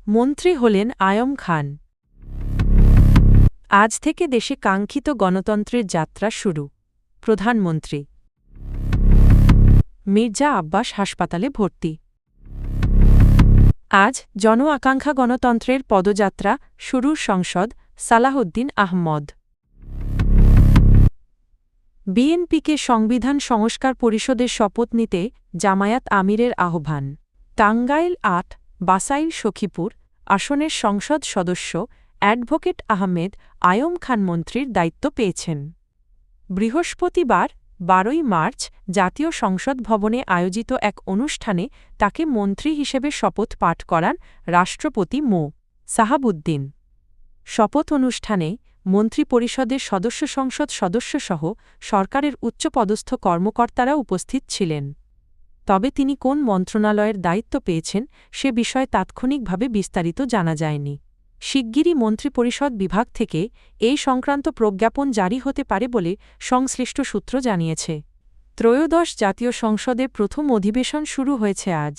মন্ত্রী হলেন আয়ম খান। আজ থেকে দেশে কাঙ্ক্ষিত গণতন্ত্রের যাত্রা শুরু। প্রধানমন্ত্রী মির্জা আব্বাস হাসপাতালে ভর্তি। আজ জন আকাঙ্ক্ষা গণতন্ত্রের পদযাত্রা শুরুর সংসদ সালাহউদ্দিন আহমদ। বিএনপিকে সংবিধান সংস্কার পরিষদের শপথ নিতে জামায়াত আমিরের আহ্বান। টাঙ্গাইল ৮, বাসাইল সখীপুর আসনের সংসদ সদস্য অ্যাডভোকেট আহমেদ আয়ম খান মন্ত্রীর দায়িত্ব পেয়েছেন। বৃহস্পতিবার ১২ই মার্চ জাতীয় সংসদ ভবনে আয়োজিত এক অনুষ্ঠানে তাকে মন্ত্রী হিসেবে শপথ পাঠ করান রাষ্ট্রপতি মো. সাহাবুদ্দিন। শপথ অনুষ্ঠানে মন্ত্রিপরিষদের সদস্য সংসদ সদস্যসহ সরকারের উচ্চপদস্থ কর্মকর্তারা উপস্থিত ছিলেন। তবে তিনি কোন মন্ত্রণালয়ের দায়িত্ব পেয়েছেন সে বিষয়ে তাৎক্ষণিকভাবে বিস্তারিত জানা যায়নি। শিগগিরই মন্ত্রিপরিষদ বিভাগ থেকে এই সংক্রান্ত প্রজ্ঞাপন জারি হতে পারে বলে সংশ্লিষ্ট সূত্র জানিয়েছে। ত্রয়োদশ জাতীয় সংসদের প্রথম অধিবেশন শুরু হয়েছে আজ।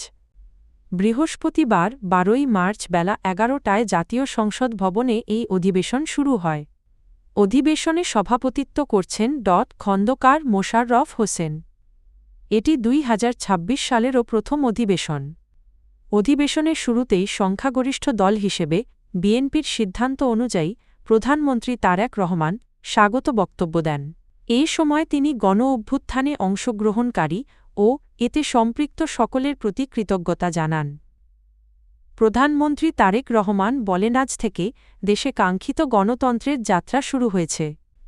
বৃহস্পতিবার ১২ই মার্চ বেলা ১১টায় জাতীয় সংসদ ভবনে এই অধিবেশন শুরু হয়। অধিবেশনে সভাপতিত্ব করছেন খন্দকার মোশাররফ হোসেন। এটি ২০২৬ সালেরও প্রথম অধিবেশন। অধিবেশনের শুরুতেই সংখ্যাগরিষ্ঠ দল হিসেবে বিএনপির সিদ্ধান্ত অনুযায়ী প্রধানমন্ত্রী তারেক রহমান স্বাগত বক্তব্য দেন। এ সময় তিনি গণ-অভ্যুত্থানে অংশগ্রহণকারী ও এতে সম্পৃক্ত সকলের প্রতি কৃতজ্ঞতা জানান। প্রধানমন্ত্রী তারেক রহমান বলেন, আজ থেকে দেশে কাঙ্ক্ষিত গণতন্ত্রের যাত্রা শুরু হয়েছে।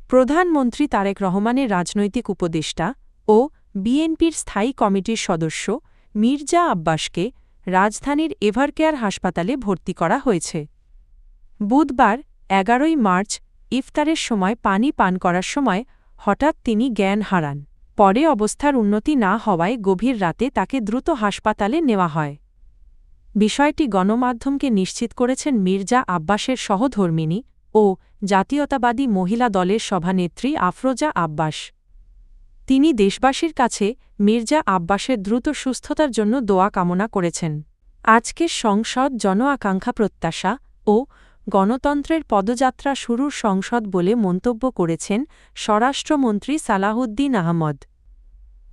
প্রধানমন্ত্রী তারেক রহমানের রাজনৈতিক উপদেষ্টা ও বিএনপির স্থায়ী কমিটির সদস্য মির্জা আব্বাসকে রাজধানীর এভারকেয়ার হাসপাতালে ভর্তি করা হয়েছে। বুধবার ১১ই মার্চ ইফতারের সময় পানি পান করার সময় হঠাৎ তিনি জ্ঞান হারান। পরে অবস্থার উন্নতি না হওয়ায় গভীর রাতে তাকে দ্রুত হাসপাতালে নেওয়া হয়। বিষয়টি গণমাধ্যমকে নিশ্চিত করেছেন মির্জা আব্বাসের সহধর্মিণী ও জাতীয়তাবাদী মহিলা দলের সভানেত্রী আফরোজা আব্বাস। তিনি দেশবাসীর কাছে মির্জা আব্বাসের দ্রুত সুস্থতার জন্য দোয়া কামনা করেছেন। আজকের সংসদ জন আকাঙ্ক্ষা প্রত্যাশা ও গণতন্ত্রের পদযাত্রা শুরুর সংসদ বলে মন্তব্য করেছেন স্বরাষ্ট্রমন্ত্রী সালাহউদ্দিন আহমদ।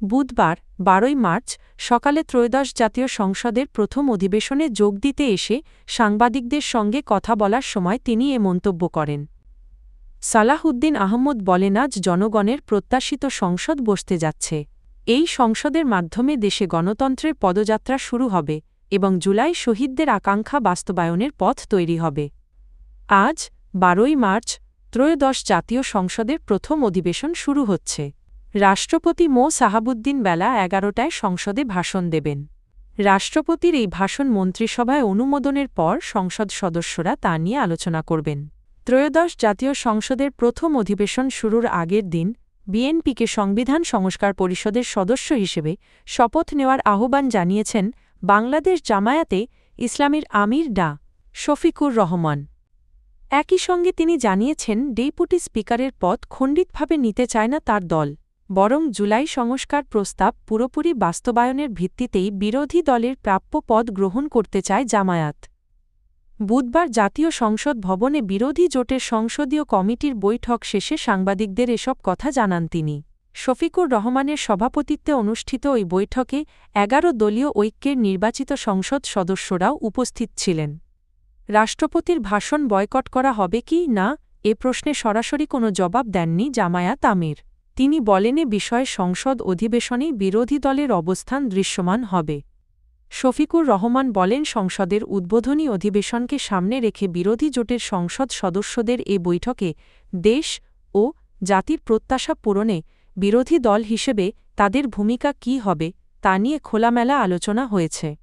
বুধবার ১২ই মার্চ সকালে ত্রয়োদশ জাতীয় সংসদের প্রথম অধিবেশনে যোগ দিতে এসে সাংবাদিকদের সঙ্গে কথা বলার সময় তিনি এ মন্তব্য করেন। সালাহউদ্দিন আহমদ বলেন, আজ জনগণের প্রত্যাশিত সংসদ বসতে যাচ্ছে। এই সংসদের মাধ্যমে দেশে গণতন্ত্রের পদযাত্রা শুরু হবে এবং জুলাই শহীদদের আকাঙ্ক্ষা বাস্তবায়নের পথ তৈরি হবে। আজ ১২ই মার্চ ত্রয়োদশ জাতীয় সংসদের প্রথম অধিবেশন শুরু হচ্ছে। রাষ্ট্রপতি মো. সাহাবুদ্দিন বেলা ১১টায় সংসদে ভাষণ দেবেন। রাষ্ট্রপতির এই ভাষণ মন্ত্রিসভায় অনুমোদনের পর সংসদ সদস্যরা তা নিয়ে আলোচনা করবেন। ত্রয়োদশ জাতীয় সংসদের প্রথম অধিবেশন শুরুর আগের দিন বিএনপিকে সংবিধান সংস্কার পরিষদের সদস্য হিসেবে শপথ নেওয়ার আহ্বান জানিয়েছেন বাংলাদেশ জামায়াতে ইসলামীর আমির ডা. শফিকুর রহমান। একই সঙ্গে তিনি জানিয়েছেন, ডেপুটি স্পিকারের পদ খণ্ডিতভাবে নিতে চায় না তার দল, বরং জুলাই সংস্কার প্রস্তাব পুরোপুরি বাস্তবায়নের ভিত্তিতেই বিরোধী দলের প্রাপ্য পদ গ্রহণ করতে চায় জামায়াত। বুধবার জাতীয় সংসদ ভবনে বিরোধী জোটের সংসদীয় কমিটির বৈঠক শেষে সাংবাদিকদের এসব কথা জানান তিনি। শফিকুর রহমানের সভাপতিত্বে অনুষ্ঠিত ওই বৈঠকে ১১ দলীয় ঐক্যের নির্বাচিত সংসদ সদস্যরাও উপস্থিত ছিলেন। রাষ্ট্রপতির ভাষণ বয়কট করা হবে কি না এ প্রশ্নে সরাসরি কোনো জবাব দেননি জামায়াত আমির। তিনি বলেন, এ বিষয়ে সংসদ অধিবেশনেই বিরোধী দলের অবস্থান দৃশ্যমান হবে। শফিকুর রহমান বলেন, সংসদের উদ্বোধনী অধিবেশনকে সামনে রেখে বিরোধী জোটের সংসদ সদস্যদের এ বৈঠকে দেশ ও জাতির প্রত্যাশা পূরণে বিরোধী দল হিসেবে তাদের ভূমিকা কী হবে তা নিয়ে খোলামেলা আলোচনা হয়েছে।